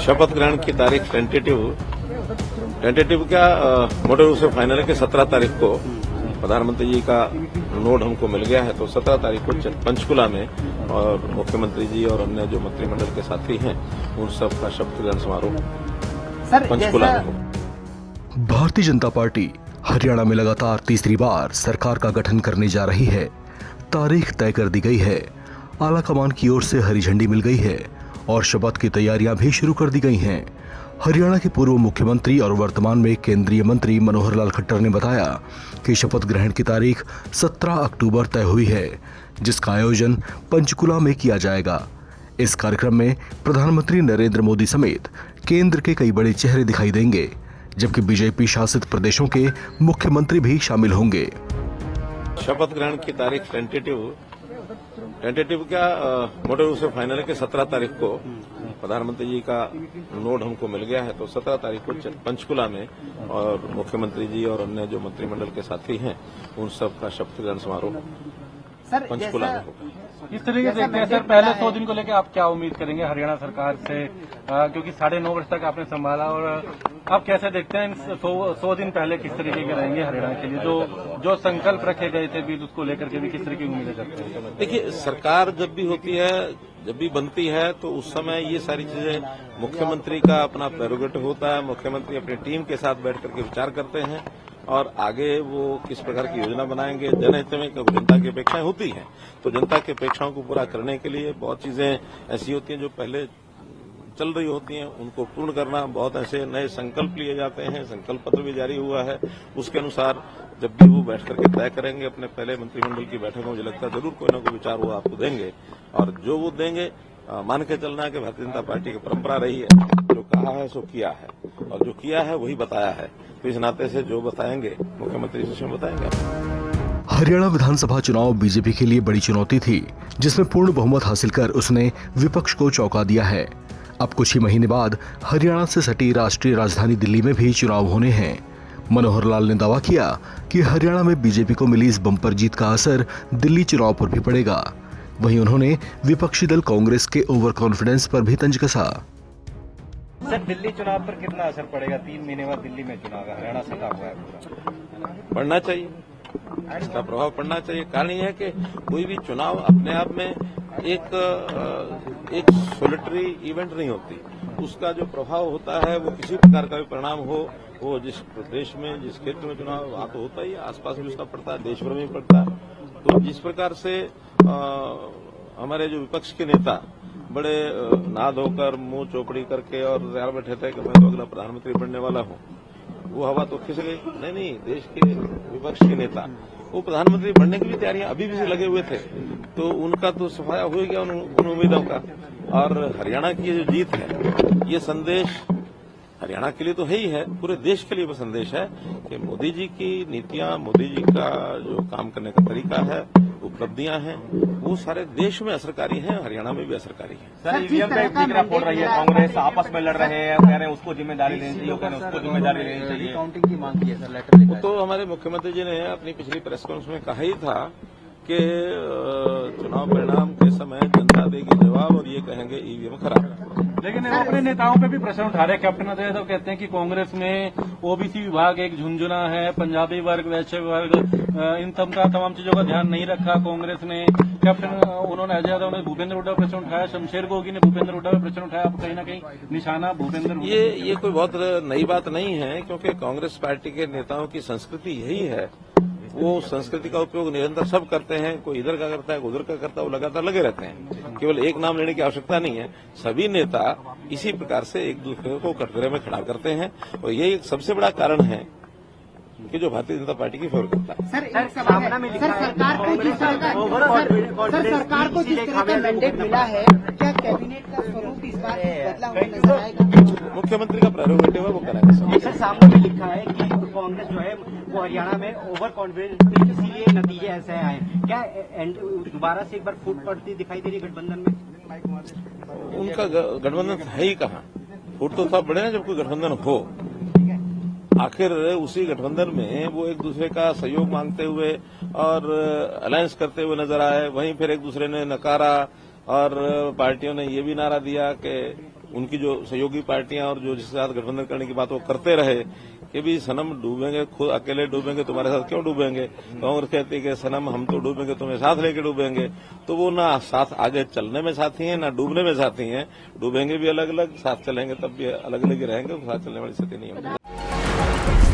शपथ ग्रहण की तारीख टेंटेटिव क्या मोटे रूप से फाइनल है कि 17 तारीख को प्रधानमंत्री जी का नोट हमको मिल गया है, तो 17 तारीख को पंचकुला में और मुख्यमंत्री जी और अन्य जो मंत्रिमंडल के साथी हैं उन सब का शपथ ग्रहण समारोह पंचकुला में होगा। भारतीय जनता पार्टी हरियाणा में लगातार तीसरी बार सरकार का गठन करने जा रही है। तारीख तय कर दी गई है, आला कमान की ओर से हरी झंडी मिल गई है और शपथ की तैयारियां भी शुरू कर दी गई हैं। हरियाणा के पूर्व मुख्यमंत्री और वर्तमान में केंद्रीय मंत्री मनोहर लाल खट्टर ने बताया कि शपथ ग्रहण की तारीख 17 अक्टूबर तय हुई है, जिसका आयोजन पंचकुला में किया जाएगा। इस कार्यक्रम में प्रधानमंत्री नरेंद्र मोदी समेत केंद्र के कई बड़े चेहरे दिखाई देंगे, जबकि बीजेपी शासित प्रदेशों के मुख्यमंत्री भी शामिल होंगे। शपथ ग्रहण की तारीख टेंटेटिव क्या मोटे रूप से फाइनल है कि 17 तारीख को प्रधानमंत्री जी का नोट हमको मिल गया है, तो 17 तारीख को पंचकुला में और मुख्यमंत्री जी और अन्य जो मंत्रिमंडल के साथी हैं उन सब का शपथ ग्रहण समारोह पंचकुला में होगा। इस तरीके से देखते हैं सर, पहले 100 दिन को लेकर आप क्या उम्मीद करेंगे हरियाणा सरकार से, क्योंकि 9.5 वर्ष तक आपने संभाला, और आप कैसे देखते हैं 100 दिन पहले किस तरीके के रहेंगे हरियाणा के लिए, जो संकल्प रखे गए थे बीच उसको लेकर के भी किस तरह की उम्मीदें करते हैं? देखिए, सरकार जब भी होती है, जब भी बनती है, तो उस समय ये सारी चीजें मुख्यमंत्री का अपना प्रेरोगेटिव होता है। मुख्यमंत्री अपनी टीम के साथ बैठ करके विचार करते हैं और आगे वो किस प्रकार की योजना बनाएंगे। जनहित में क्योंकि जनता की अपेक्षाएं होती हैं, तो जनता की अपेक्षाओं को पूरा करने के लिए बहुत चीजें ऐसी होती हैं जो पहले चल रही होती हैं, उनको पूर्ण करना, बहुत ऐसे नए संकल्प लिए जाते हैं। संकल्प पत्र भी जारी हुआ है, उसके अनुसार जब भी वो बैठ करके तय करेंगे अपने पहले मंत्रिमंडल की बैठक में, मुझे लगता है जरूर कोई ना कोई विचार वो आपको देंगे, और जो वो देंगे मान के चलना है कि भारतीय जनता पार्टी की परंपरा रही है, जो कहा है सो किया है, और जो किया है वही बताया है। तो इस नाते से जो बताएंगे मुख्यमंत्री जी उसमें बताएंगे। हरियाणा विधानसभा चुनाव बीजेपी के लिए बड़ी चुनौती थी, जिसमें पूर्ण बहुमत हासिल कर उसने विपक्ष को चौंका दिया है। अब कुछ ही महीने बाद हरियाणा से सटी राष्ट्रीय राजधानी दिल्ली में भी चुनाव होने हैं। मनोहर लाल ने दावा किया कि हरियाणा में बीजेपी को मिली इस बम्पर जीत का असर दिल्ली चुनाव पर भी पड़ेगा। वहीं उन्होंने विपक्षी दल कांग्रेस के ओवर कॉन्फिडेंस पर भी तंज कसा। सर, दिल्ली चुनाव पर कितना असर पड़ेगा? 3 महीने बाद दिल्ली में चुनाव है, हरियाणा सटा हुआ है पूरा। पड़ना चाहिए, इसका प्रभाव पड़ना चाहिए। कारण यह है कि कोई भी चुनाव अपने आप में एक सोलिटरी इवेंट नहीं होती, उसका जो प्रभाव होता है वो किसी प्रकार का भी परिणाम हो, वो जिस प्रदेश में जिस क्षेत्र में चुनाव वहां तो होता ही है, आसपास भी उसका पड़ता है, देश भर में पड़ता है। तो जिस प्रकार से हमारे जो विपक्ष के नेता बड़े नाद होकर मुंह चौकड़ी करके और तैयार बैठे थे कि मैं तो अगला प्रधानमंत्री बनने वाला हूं, वो हवा तो खिंच गई। नहीं, देश के विपक्ष के नेता वो प्रधानमंत्री बनने की भी तैयारियां अभी भी से लगे हुए थे, तो उनका तो सफाया हो गया उन उम्मीदों का। और हरियाणा की जो जीत है, ये संदेश हरियाणा के लिए तो है ही है, पूरे देश के लिए वो संदेश है कि मोदी जी की नीतियां, मोदी जी का जो काम करने का तरीका है, उपलब्धियां हैं, वो सारे देश में असरकारी हैं, हरियाणा में भी असरकारी है। सर, ईवीएम पे बिगड़ा फोड़ रही है, कांग्रेस आपस में लड़ रहे हैं, कह रहे हैं उसको जिम्मेदारी लेनी चाहिए, कह रहे हैं उसको जिम्मेदारी लेनी चाहिए। काउंटिंग की मांग की है सर, लेटर लिखा है। तो हमारे मुख्यमंत्री जी ने अपनी पिछली प्रेस कॉन्फ्रेंस में कहा ही था कि चुनाव परिणाम के समय जनता देगी जवाब और ये कहेंगे ईवीएम खराब। लेकिन वो अपने नेताओं पे भी प्रश्न उठा रहे हैं। कैप्टन अजय यादव कहते हैं कि कांग्रेस में ओबीसी विभाग एक झुंझुना है, पंजाबी वर्ग, वैश्य वर्ग, इन तमाम चीजों का ध्यान नहीं रखा कांग्रेस ने। उन्होंने अजय यादव ने भूपेंद्र हुड्डा पर प्रश्न उठाया, शमशेर गोगी ने भूपेंद्र हुड्डा पर प्रश्न उठाया। अब कहीं ना कहीं निशाना भूपेंद्र हुड्डा। ये कोई बहुत नई बात नहीं है, क्योंकि कांग्रेस पार्टी के नेताओं की संस्कृति यही है, वो संस्कृति का उपयोग निरंतर सब करते हैं। कोई इधर का करता है, कोई उधर का करता है, वो लगातार लगे रहते हैं। केवल एक नाम लेने की आवश्यकता नहीं है, सभी नेता इसी प्रकार से एक दूसरे को कटघरे में खड़ा करते हैं, और ये एक सबसे बड़ा कारण है कि जो भारतीय जनता पार्टी की फेवर करता है। सर, सरकार को जिस तरह का मैंडेट मिला है, क्या कैबिनेट का स्वरूप इस बार बदला हुआ नजर आएगा? मुख्यमंत्री का प्रेरोगेटिव है, वो कराएंगे। सर, सामने में लिखा है कि कांग्रेस जो है वो हरियाणा में ओवर कॉन्फिडेंस थी, इसीलिए नतीजे ऐसे आए। क्या दोबारा से एक बार फूट पड़ती दिखाई दे रही गठबंधन में? उनका गठबंधन है ही कहाँ? फूट तो तब बढ़े ना जब कोई गठबंधन हो। आखिर उसी गठबंधन में वो एक दूसरे का सहयोग मांगते हुए और अलायंस करते हुए नजर आए। वहीं फिर एक दूसरे ने नकारा और पार्टियों ने ये भी नारा दिया कि उनकी जो सहयोगी पार्टियां और जो जिसके साथ गठबंधन करने की बात वो करते रहे कि भी सनम डूबेंगे, खुद अकेले डूबेंगे, तुम्हारे साथ क्यों डूबेंगे। कांग्रेस कहती है कि सनम हम तो डूबेंगे, तुम्हें साथ लेके डूबेंगे। तो वो ना साथ आगे चलने में साथी हैं, ना डूबने में साथी हैं। डूबेंगे भी अलग अलग, साथ चलेंगे तब भी अलग अलग ही रहेंगे, साथ चलने वाली स्थिति नहीं होगी।